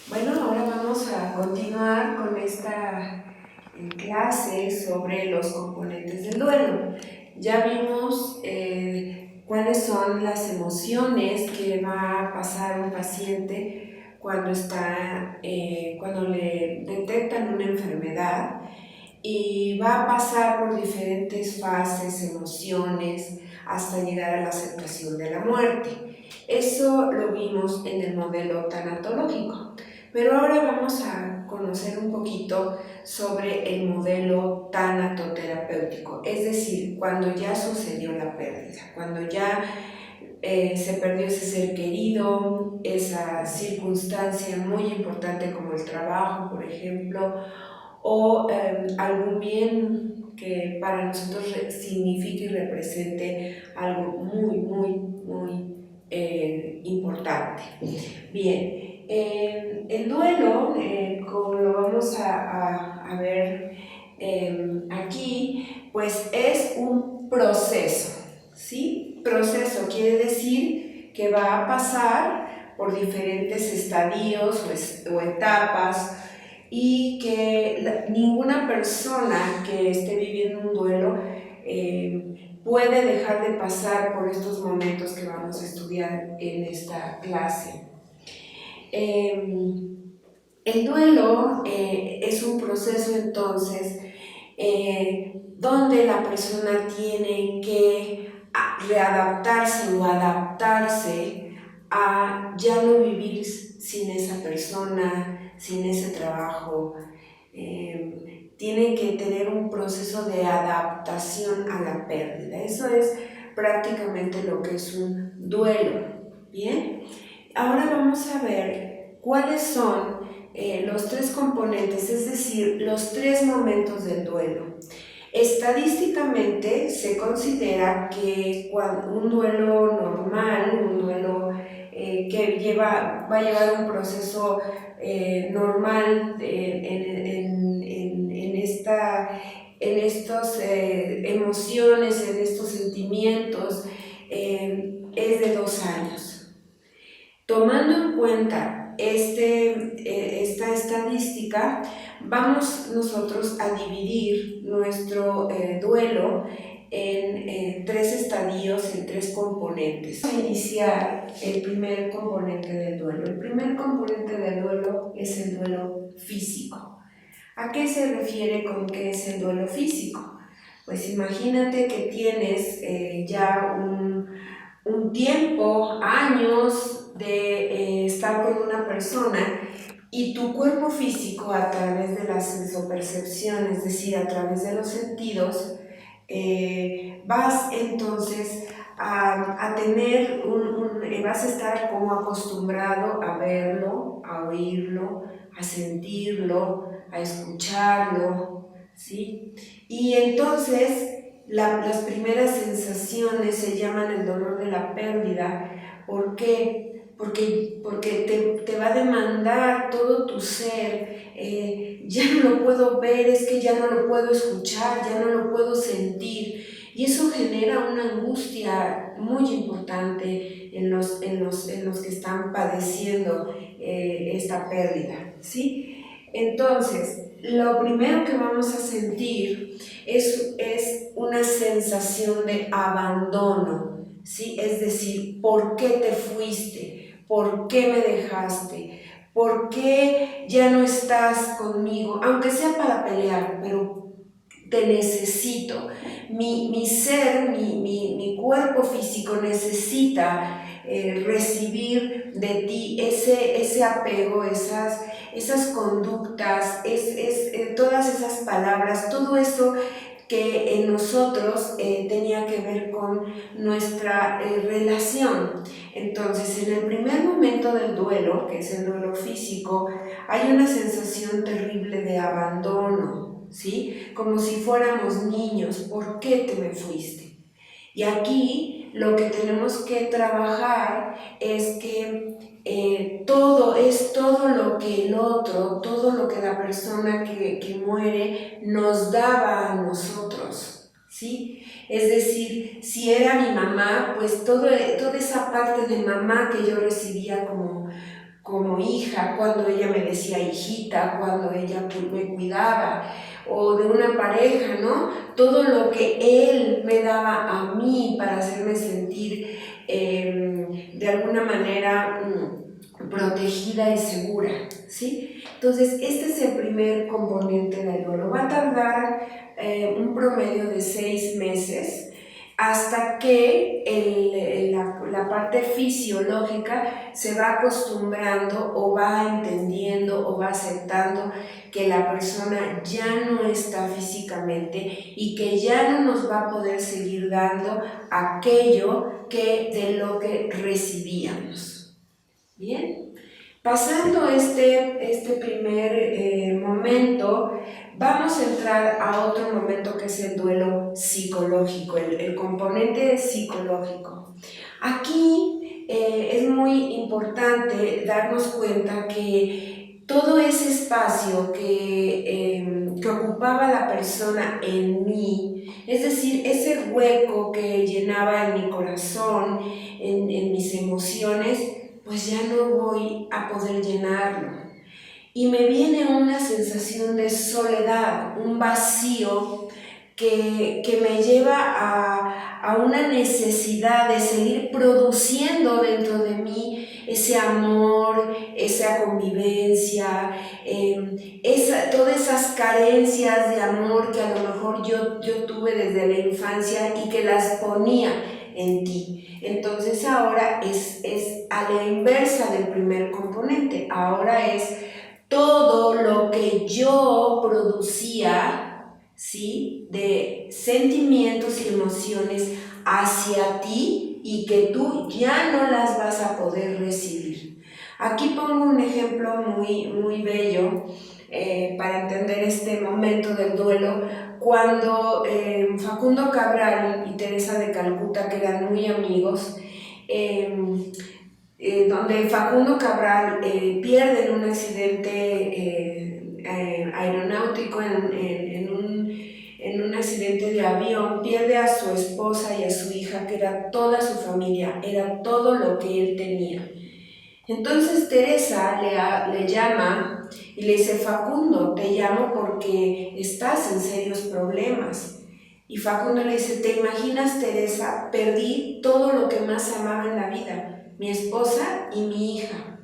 Bueno, ahora vamos a continuar con esta clase sobre los componentes del duelo. Ya vimos cuáles son las emociones que va a pasar un paciente cuando le detectan una enfermedad, y va a pasar por diferentes fases, emociones, hasta llegar a la aceptación de la muerte. Eso lo vimos en el modelo tanatológico. Pero ahora vamos a conocer un poquito sobre el modelo tanatoterapéutico, es decir, cuando ya sucedió la pérdida, cuando ya se perdió ese ser querido, esa circunstancia muy importante como el trabajo, por ejemplo, o algún bien que para nosotros signifique y represente algo muy importante. Bien, el duelo, como lo vamos a ver aquí, pues es un proceso, ¿sí? Proceso quiere decir que va a pasar por diferentes estadios o etapas, y que ninguna persona que esté viviendo un duelo puede dejar de pasar por estos momentos que vamos a estudiar en esta clase. El duelo es un proceso entonces donde la persona tiene que readaptarse o adaptarse a ya no vivir sin esa persona, sin ese trabajo. Tiene que tener un proceso de adaptación a la pérdida. Eso es prácticamente lo que es un duelo. Bien, ahora vamos a ver cuáles son los tres componentes, es decir, los tres momentos del duelo. Estadísticamente se considera que un duelo normal, un duelo que va a llevar un proceso normal en estas emociones, en estos sentimientos, es de 2 años. Tomando en cuenta esta estadística, vamos nosotros a dividir nuestro duelo en tres estadios, en tres componentes. Vamos a iniciar el primer componente del duelo. El primer componente del duelo es el duelo físico. ¿A qué se refiere con qué es el duelo físico? Pues imagínate que tienes ya un tiempo, años de estar con una persona, y tu cuerpo físico, a través de la sensopercepción, es decir, a través de los sentidos, vas entonces a tener vas a estar como acostumbrado a verlo, a oírlo, a sentirlo, a escucharlo, ¿sí? Y entonces las primeras sensaciones se llaman el dolor de la pérdida. ¿Por qué? Porque te va a demandar todo tu ser. Ya no lo puedo ver, es que ya no lo puedo escuchar, ya no lo puedo sentir. Y eso genera una angustia muy importante en los que están padeciendo esta pérdida, ¿sí? Entonces, lo primero que vamos a sentir es una sensación de abandono, ¿sí? Es decir, ¿por qué te fuiste? ¿Por qué me dejaste? ¿Por qué ya no estás conmigo? Aunque sea para pelear, pero te necesito. Mi ser, mi cuerpo físico necesita recibir de ti ese apego, esas conductas, todas esas palabras, todo eso que en nosotros tenía que ver con nuestra relación. Entonces, en el primer momento del duelo, que es el duelo físico, hay una sensación terrible de abandono, ¿sí? Como si fuéramos niños. ¿Por qué te me fuiste? Y aquí lo que tenemos que trabajar es que todo lo que el otro, todo lo que la persona que muere nos daba a nosotros, ¿sí? Es decir, si era mi mamá, pues toda esa parte de mamá que yo recibía como hija, cuando ella me decía hijita, cuando ella me cuidaba, o de una pareja, ¿no? Todo lo que él me daba a mí para hacerme sentir de alguna manera protegida y segura, ¿sí? Entonces, este es el primer componente del duelo. Va a tardar un promedio de 6 meses hasta que la parte fisiológica se va acostumbrando o va entendiendo o va aceptando que la persona ya no está físicamente y que ya no nos va a poder seguir dando aquello de lo que recibíamos. Bien, pasando este primer momento, vamos a entrar a otro momento que es el duelo psicológico, el componente psicológico. Aquí es muy importante darnos cuenta que todo ese espacio que ocupaba la persona en mí, es decir, ese hueco que llenaba en mi corazón, en mis emociones, pues ya no voy a poder llenarlo. Y me viene una sensación de soledad, un vacío que me lleva a una necesidad de seguir produciendo dentro de mí ese amor, esa convivencia, todas esas carencias de amor que a lo mejor yo tuve desde la infancia y que las ponía en ti. Entonces ahora es a la inversa del primer componente. Ahora es todo lo que yo producía, ¿sí?, de sentimientos y emociones hacia ti y que tú ya no las vas a poder recibir. Aquí pongo un ejemplo muy, muy bello para entender este momento del duelo, cuando Facundo Cabral y Teresa de Calcuta, que eran muy amigos, donde Facundo Cabral pierde en un accidente aeronáutico, en un accidente de avión, pierde a su esposa y a su hija, que era toda su familia, era todo lo que él tenía. Entonces Teresa le llama y le dice: Facundo, te llamo porque estás en serios problemas. Y Facundo le dice: ¿te imaginas, Teresa? Perdí todo lo que más amaba en la vida, mi esposa y mi hija.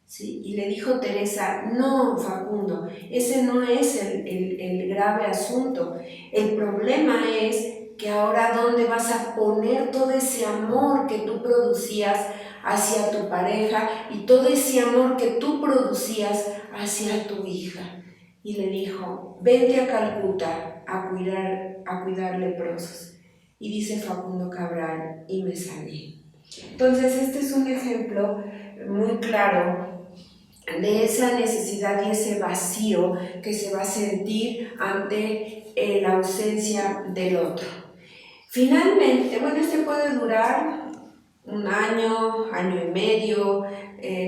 ¿Sí? Y le dijo Teresa: no, Facundo, ese no es el grave asunto. El problema es que ahora ¿dónde vas a poner todo ese amor que tú producías hacia tu pareja y todo ese amor que tú producías hacia tu hija? Y le dijo: vente a Calcuta a cuidar leprosos. Y dice Facundo Cabral: y me sané. Entonces este es un ejemplo muy claro de esa necesidad y ese vacío que se va a sentir ante la ausencia del otro. Finalmente, bueno, este puede durar un año, año y medio,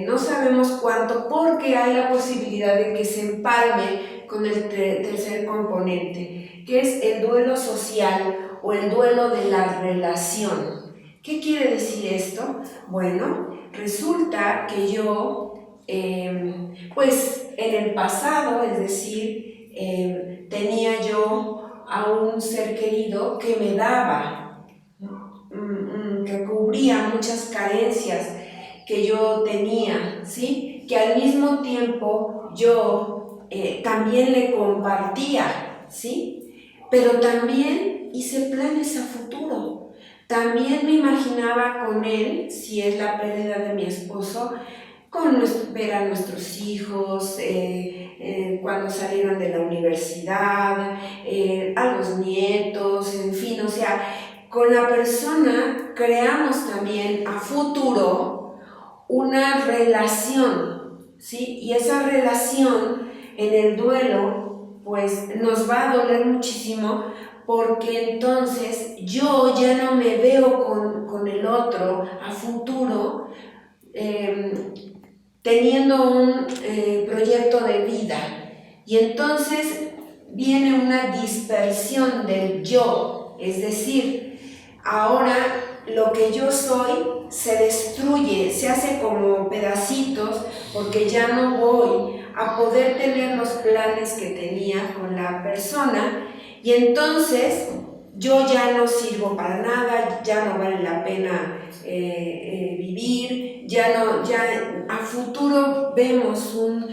no sabemos cuánto, porque hay la posibilidad de que se empalme con el tercer componente, que es el duelo social o el duelo de la relación. ¿Qué quiere decir esto? Bueno, resulta que yo, pues en el pasado, es decir, tenía yo a un ser querido que me daba, que cubría muchas carencias que yo tenía, ¿sí? Que al mismo tiempo yo también le compartía, ¿sí? Pero también hice planes a futuro. También me imaginaba con él, si es la pérdida de mi esposo, ver a nuestros hijos cuando salieron de la universidad, a los nietos, en fin, o sea, con la persona creamos también a futuro una relación, ¿sí? Y esa relación en el duelo, pues nos va a doler muchísimo, porque entonces yo ya no me veo con el otro a futuro, teniendo un proyecto de vida, y entonces viene una dispersión del yo, es decir, ahora lo que yo soy se destruye, se hace como pedacitos, porque ya no voy a poder tener los planes que tenía con la persona, y entonces yo ya no sirvo para nada, ya no vale la pena vivir, ya a futuro vemos un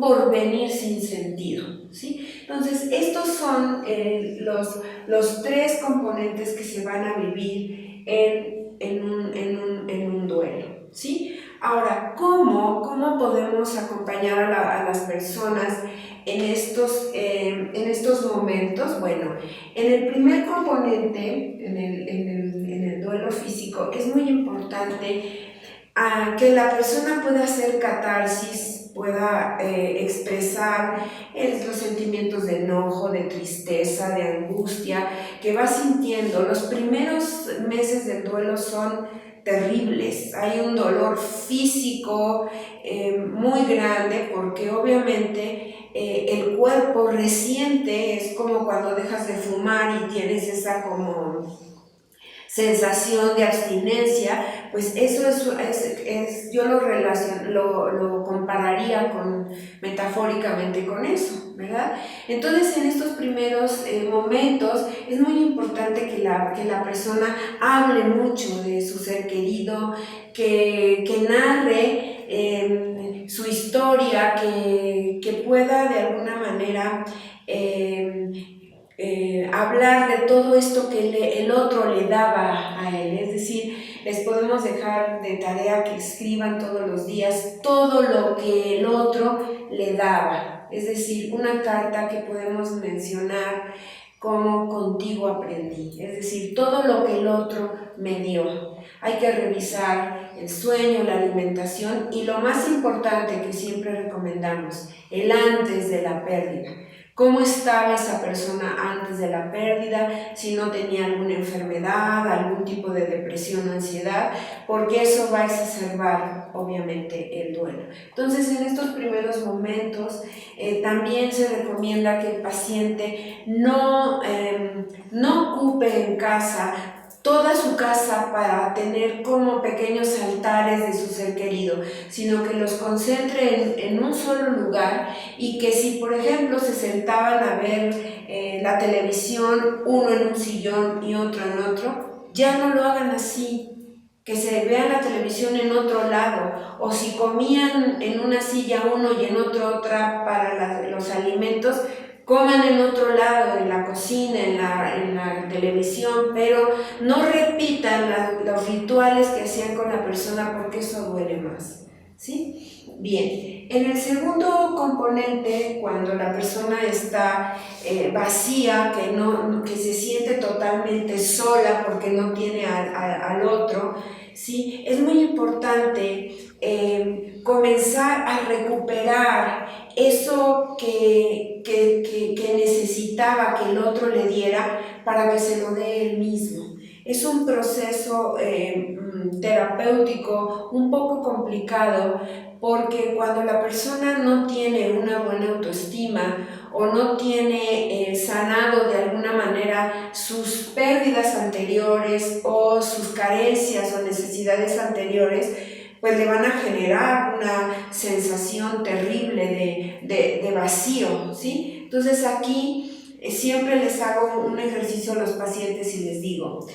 porvenir sin sentido, ¿sí? Entonces, estos son los tres componentes que se van a vivir en un duelo, ¿sí? Ahora, ¿cómo podemos acompañar a las personas en estos momentos? Bueno, en el primer componente, en el duelo físico, es muy importante que la persona pueda hacer catarsis, pueda expresar los sentimientos de enojo, de tristeza, de angustia que va sintiendo. Los primeros meses del duelo son terribles, hay un dolor físico muy grande, porque obviamente el cuerpo resiente, es como cuando dejas de fumar y tienes esa como sensación de abstinencia, pues eso yo lo compararía metafóricamente con eso, ¿verdad? Entonces, en estos primeros momentos es muy importante que la persona hable mucho de su ser querido, que narre su historia, que pueda de alguna manera hablar de todo esto que el otro le daba a él. Es decir, les podemos dejar de tarea que escriban todos los días todo lo que el otro le daba. Es decir, una carta que podemos mencionar como contigo aprendí. Es decir, todo lo que el otro me dio. Hay que revisar el sueño, la alimentación y lo más importante que siempre recomendamos, el antes de la pérdida. ¿Cómo estaba esa persona antes de la pérdida? Si no tenía alguna enfermedad, algún tipo de depresión o ansiedad, porque eso va a exacerbar obviamente el duelo. Entonces, en estos primeros momentos también se recomienda que el paciente no ocupe en casa toda su casa para tener como pequeños altares de su ser querido, sino que los concentre en un solo lugar, y que si por ejemplo se sentaban a ver la televisión, uno en un sillón y otro en otro, ya no lo hagan así, que se vean la televisión en otro lado, o si comían en una silla uno y en otro otra para los alimentos, coman en otro lado, en la cocina, en la televisión, pero no repitan los rituales que hacían con la persona, porque eso duele más, ¿sí? Bien, en el segundo componente, cuando la persona está vacía, que se siente totalmente sola porque no tiene al otro, ¿sí? Es muy importante comenzar a recuperar eso que necesitaba que el otro le diera para que se lo dé él mismo. Es un proceso terapéutico un poco complicado, porque cuando la persona no tiene una buena autoestima o no tiene sanado de alguna manera sus pérdidas anteriores o sus carencias o necesidades anteriores, pues le van a generar una sensación terrible de vacío, ¿sí? Entonces aquí siempre les hago un ejercicio a los pacientes y les digo: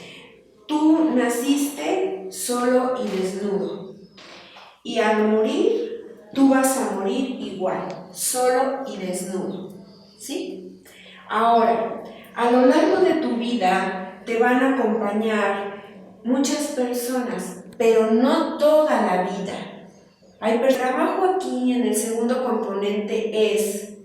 tú naciste solo y desnudo, y al morir tú vas a morir igual, solo y desnudo, ¿sí? Ahora, a lo largo de tu vida te van a acompañar muchas personas, pero no toda la vida. El trabajo aquí en el segundo componente es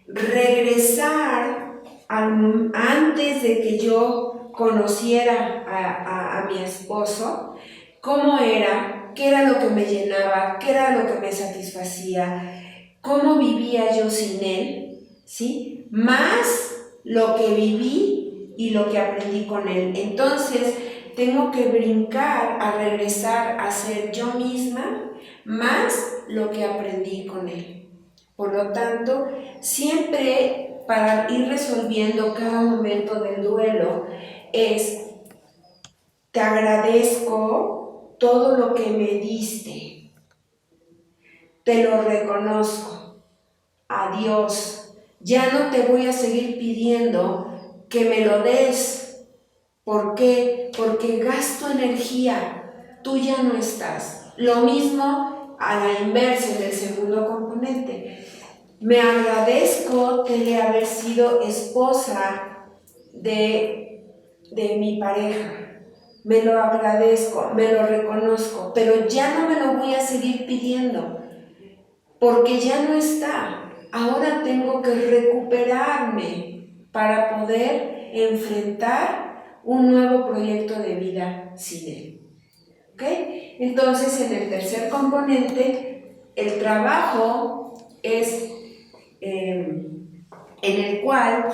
regresar antes de que yo conociera a mi esposo, cómo era, qué era lo que me llenaba, qué era lo que me satisfacía, cómo vivía yo sin él, ¿sí? Más lo que viví y lo que aprendí con él. Entonces, tengo que brincar a regresar a ser yo misma, más lo que aprendí con él. Por lo tanto, siempre para ir resolviendo cada momento del duelo, es: te agradezco todo lo que me diste, te lo reconozco, adiós, ya no te voy a seguir pidiendo que me lo des. ¿Por qué? Porque gasto energía, tú ya no estás. Lo mismo a la inversa en el segundo componente. Me agradezco de haber sido esposa de mi pareja. Me lo agradezco, me lo reconozco, pero ya no me lo voy a seguir pidiendo, porque ya no está. Ahora tengo que recuperarme para poder enfrentar un nuevo proyecto de vida sin él. ¿Ok? Entonces, en el tercer componente, el trabajo es en el cual,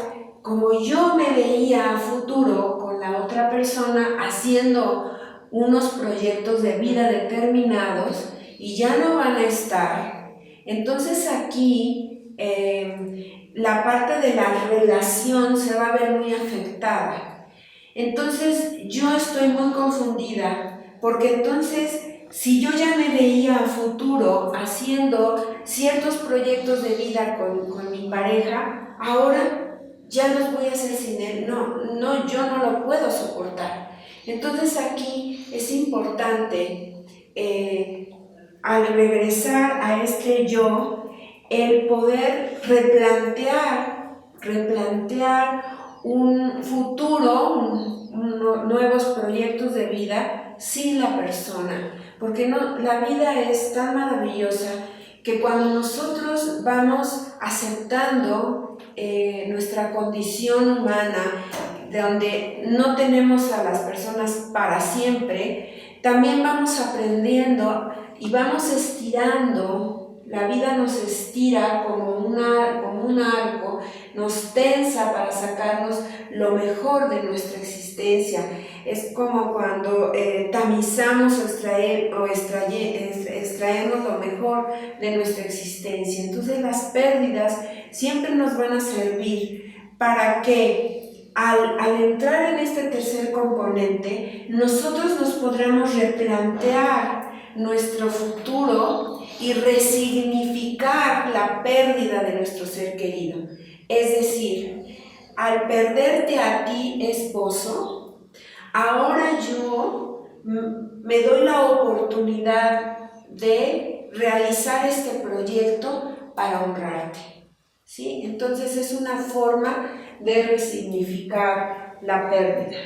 como yo me veía a futuro con la otra persona haciendo unos proyectos de vida determinados y ya no van a estar, entonces aquí la parte de la relación se va a ver muy afectada. Entonces yo estoy muy confundida, porque entonces si yo ya me veía a futuro haciendo ciertos proyectos de vida con mi pareja, ahora ya los voy a hacer sin él. No, yo no lo puedo soportar. Entonces aquí es importante, al regresar a este yo, el poder replantear un futuro, nuevos proyectos de vida sin la persona, porque no, la vida es tan maravillosa que cuando nosotros vamos aceptando nuestra condición humana, donde no tenemos a las personas para siempre, también vamos aprendiendo y vamos estirando. La vida nos estira como un arco, nos tensa para sacarnos lo mejor de nuestra existencia. Es como cuando tamizamos o extraemos lo mejor de nuestra existencia. Entonces las pérdidas siempre nos van a servir para que al entrar en este tercer componente, nosotros nos podremos replantear nuestro futuro y resignificar la pérdida de nuestro ser querido. Es decir, al perderte a ti, esposo, ahora yo me doy la oportunidad de realizar este proyecto para honrarte. ¿Sí? Entonces es una forma de resignificar la pérdida.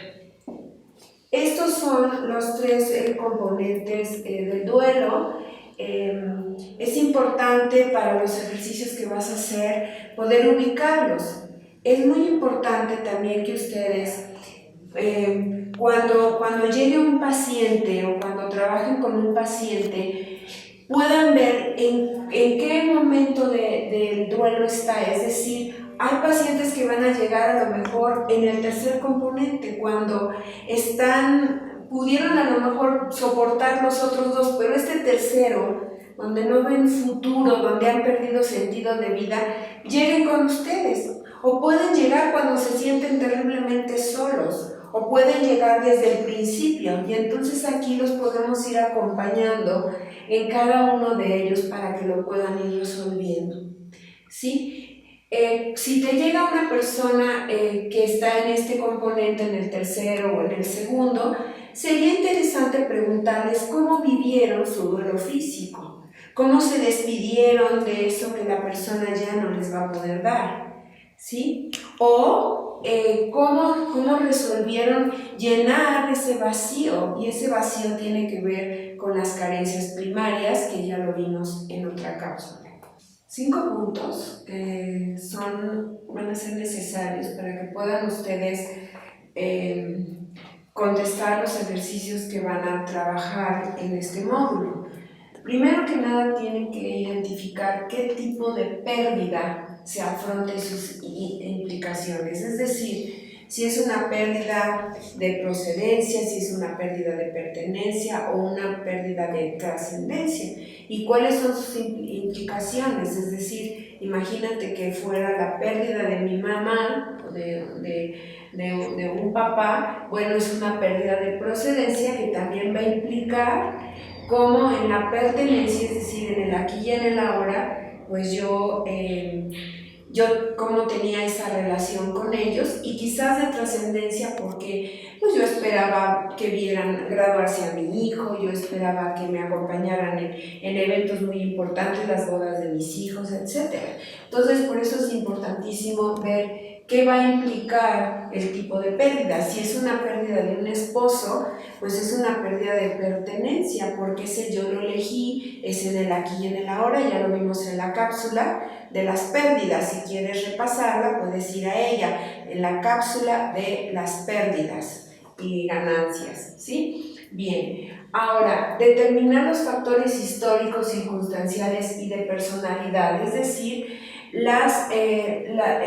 Estos son los tres componentes del duelo. Es importante para los ejercicios que vas a hacer poder ubicarlos. Es muy importante también que ustedes, cuando llegue un paciente o cuando trabajen con un paciente, puedan ver en qué momento del duelo está. Es decir, hay pacientes que van a llegar a lo mejor en el tercer componente, cuando pudieron a lo mejor soportar los otros dos, pero este tercero, donde no ven futuro, donde han perdido sentido de vida, lleguen con ustedes. O pueden llegar cuando se sienten terriblemente solos, o pueden llegar desde el principio, y entonces aquí los podemos ir acompañando en cada uno de ellos para que lo puedan ir resolviendo. ¿Sí? Si te llega una persona que está en este componente, en el tercero o en el segundo, sería interesante preguntarles cómo vivieron su duelo físico, cómo se despidieron de eso que la persona ya no les va a poder dar, ¿sí? O cómo resolvieron llenar ese vacío, y ese vacío tiene que ver con las carencias primarias, que ya lo vimos en otra cápsula. 5 puntos que van a ser necesarios para que puedan ustedes contestar los ejercicios que van a trabajar en este módulo. Primero que nada, tienen que identificar qué tipo de pérdida se afronta y sus implicaciones. Es decir, si es una pérdida de procedencia, si es una pérdida de pertenencia o una pérdida de trascendencia y cuáles son sus implicaciones. Es decir, imagínate que fuera la pérdida de mi mamá o de un papá. Bueno, es una pérdida de procedencia que también va a implicar como en la pertenencia, es decir, en el aquí y en el ahora, pues yo cómo tenía esa relación con ellos, y quizás de trascendencia porque pues yo esperaba que vieran graduarse a mi hijo, yo esperaba que me acompañaran en eventos muy importantes, las bodas de mis hijos, etc. Entonces, por eso es importantísimo ver qué va a implicar el tipo de pérdida. Si es una pérdida de un esposo, pues es una pérdida de pertenencia, porque ese yo lo elegí, es en el aquí y en el ahora, ya lo vimos en la cápsula de las pérdidas. Si quieres repasarla, puedes ir a ella, en la cápsula de las pérdidas y ganancias, ¿sí? Bien, ahora, determinar los factores históricos, circunstanciales y de personalidad, es decir,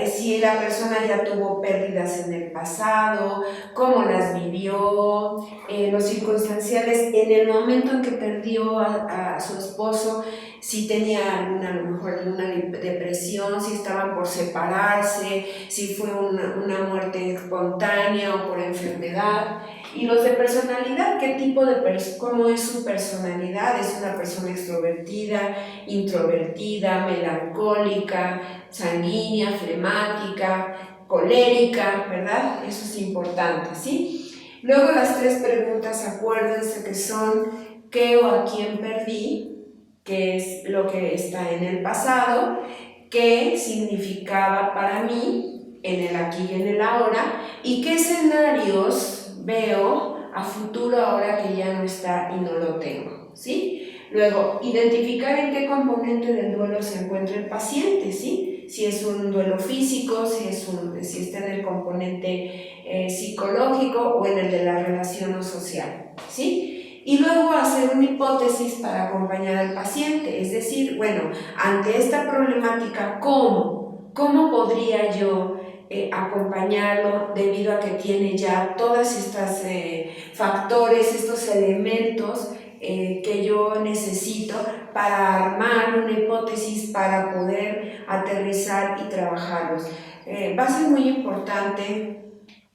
si la persona ya tuvo pérdidas en el pasado, cómo las vivió, los circunstanciales en el momento en que perdió a su esposo, si tenía a lo mejor alguna depresión, si estaban por separarse, si fue una muerte espontánea o por enfermedad. Y los de personalidad, ¿qué tipo de cómo es su personalidad? ¿Es una persona extrovertida, introvertida, melancólica, sanguínea, flemática, colérica, ¿verdad? Eso es importante, ¿sí? Luego las 3 preguntas, acuérdense que son ¿qué o a quién perdí?, qué es lo que está en el pasado, qué significaba para mí en el aquí y en el ahora, y qué escenarios veo a futuro ahora que ya no está y no lo tengo, ¿sí? Luego, identificar en qué componente del duelo se encuentra el paciente, ¿sí? Si es un duelo físico, si está en el componente psicológico o en el de la relación o social, ¿sí? Y luego hacer una hipótesis para acompañar al paciente, es decir, bueno, ante esta problemática, ¿cómo podría yo acompañarlo debido a que tiene ya todos estos factores, estos elementos que yo necesito para armar una hipótesis para poder aterrizar y trabajarlos? Va a ser muy importante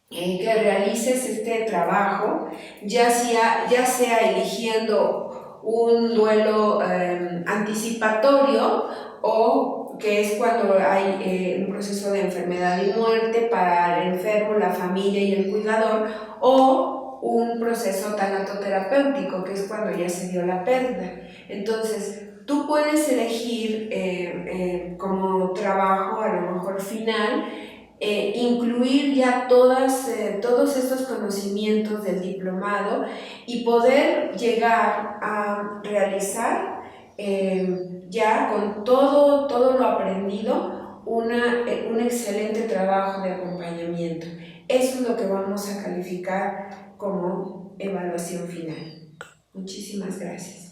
que realices este trabajo, ya sea eligiendo un duelo anticipatorio, o que es cuando hay un proceso de enfermedad y muerte para el enfermo, la familia y el cuidador, o un proceso tanatoterapéutico, que es cuando ya se dio la pérdida. Entonces, tú puedes elegir como trabajo a lo mejor final incluir ya todos estos conocimientos del diplomado y poder llegar a realizar ya con todo lo aprendido un excelente trabajo de acompañamiento. Eso es lo que vamos a calificar como evaluación final. Muchísimas gracias.